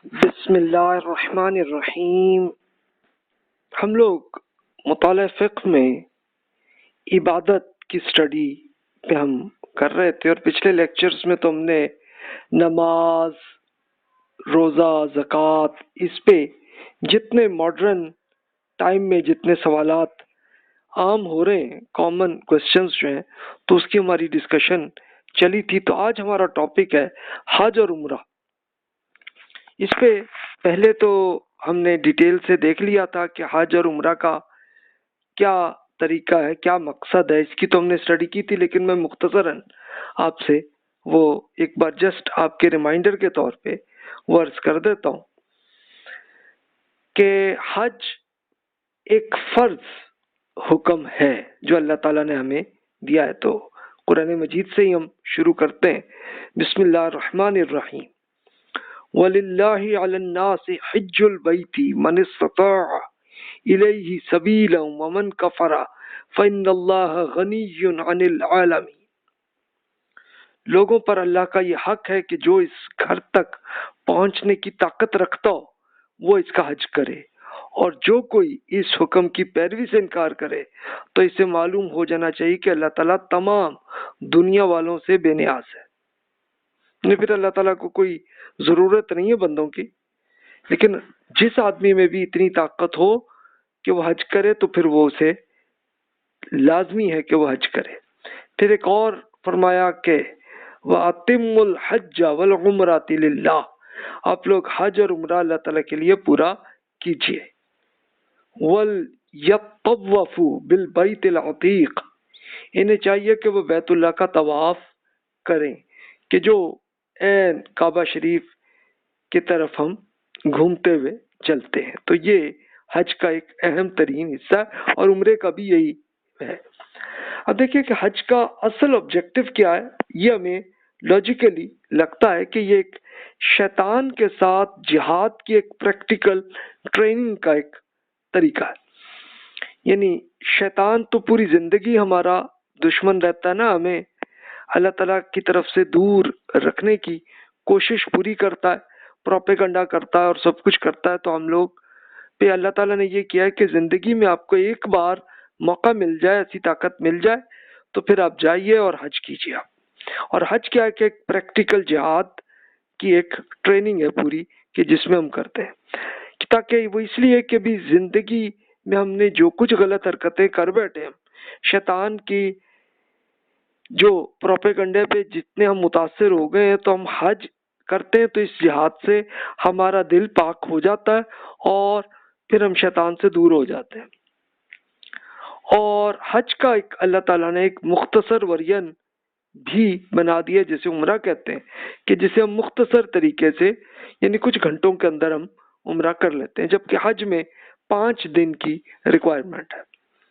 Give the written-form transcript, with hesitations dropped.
بسم اللہ الرحمن الرحیم۔ ہم لوگ مطالعہ فقہ میں عبادت کی سٹڈی پہ ہم کر رہے تھے، اور پچھلے لیکچرز میں تو ہم نے نماز، روزہ، زکوٰۃ، اس پہ جتنے ماڈرن ٹائم میں جتنے سوالات عام ہو رہے ہیں، کامن کوشچنز جو ہیں، تو اس کی ہماری ڈسکشن چلی تھی۔ تو آج ہمارا ٹاپک ہے حج اور عمرہ۔ اس پہ پہلے تو ہم نے ڈیٹیل سے دیکھ لیا تھا کہ حج اور عمرہ کا کیا طریقہ ہے، کیا مقصد ہے، اس کی تو ہم نے اسٹڈی کی تھی، لیکن میں مختصراً آپ سے وہ ایک بار جسٹ آپ کے ریمائنڈر کے طور پہ وہ عرض کر دیتا ہوں کہ حج ایک فرض حکم ہے جو اللہ تعالیٰ نے ہمیں دیا ہے۔ تو قرآن مجید سے ہی ہم شروع کرتے ہیں۔ بسم اللہ الرحمن الرحیم۔ وَلِلَّهِ عَلَى النَّاسِ حِجُّ الْبَيْتِ مَنِ اسْتَطَاعَ إِلَيْهِ سَبِيلًا وَمَنْ كَفَرَ فَإِنَّ اللَّهَ غَنِيٌّ عَنِ الْعَالَمِينَ۔ لوگوں پر اللہ کا یہ حق ہے کہ جو اس گھر تک پہنچنے کی طاقت رکھتا ہو وہ اس کا حج کرے، اور جو کوئی اس حکم کی پیروی سے انکار کرے تو اسے معلوم ہو جانا چاہیے کہ اللہ تعالیٰ تمام دنیا والوں سے بے نیاز ہے۔ پھر اللہ تعالیٰ کو کوئی ضرورت نہیں ہے بندوں کی، لیکن جس آدمی میں بھی اتنی طاقت ہو کہ وہ حج کرے تو پھر وہ اسے لازمی ہے کہ وہ حج کرے۔ پھر ایک اور فرمایا کہ وَأَتِمُّ الْحَجَّ وَالْعُمْرَةَ لِلَّهِ، آپ لوگ حج اور عمرہ اللہ تعالیٰ کے لیے پورا کیجیے۔ وَلْيَطَّوَّفُوا بِالْبَيْتِ الْعَتِيقِ، انہیں چاہیے کہ وہ بیت اللہ کا طواف کریں، کہ جو این کعبہ شریف کی طرف ہم گھومتے ہوئے چلتے ہیں۔ تو یہ حج کا ایک اہم ترین حصہ ہے، اور عمرے کا بھی یہی ہے۔ اب دیکھیے کہ حج کا اصل آبجیکٹو کیا ہے۔ یہ ہمیں لاجیکلی لگتا ہے کہ یہ ایک شیطان کے ساتھ جہاد کی ایک پریکٹیکل ٹریننگ کا ایک طریقہ ہے۔ یعنی شیطان تو پوری زندگی ہمارا دشمن رہتا ہے نا، ہمیں اللہ تعالیٰ کی طرف سے دور رکھنے کی کوشش پوری کرتا ہے، پروپیگنڈا کرتا ہے اور سب کچھ کرتا ہے۔ تو ہم لوگ پہ اللہ تعالیٰ نے یہ کیا ہے کہ زندگی میں آپ کو ایک بار موقع مل جائے، ایسی طاقت مل جائے تو پھر آپ جائیے اور حج کیجیے آپ۔ اور حج کیا ہے کہ ایک پریکٹیکل جہاد کی ایک ٹریننگ ہے پوری، کہ جس میں ہم کرتے ہیں، تاکہ وہ اس لیے کہ بھی زندگی میں ہم نے جو کچھ غلط حرکتیں کر بیٹھے ہیں، شیطان کی جو پروپیگنڈے پہ جتنے ہم متاثر ہو گئے ہیں، تو ہم حج کرتے ہیں تو اس جہاد سے ہمارا دل پاک ہو جاتا ہے، اور پھر ہم شیطان سے دور ہو جاتے ہیں۔ اور حج کا ایک اللہ تعالیٰ نے ایک مختصر ورژن بھی بنا دیا جسے عمرہ کہتے ہیں، کہ جسے ہم مختصر طریقے سے یعنی کچھ گھنٹوں کے اندر ہم عمرہ کر لیتے ہیں، جبکہ حج میں 5 دن کی ریکوائرمنٹ ہے۔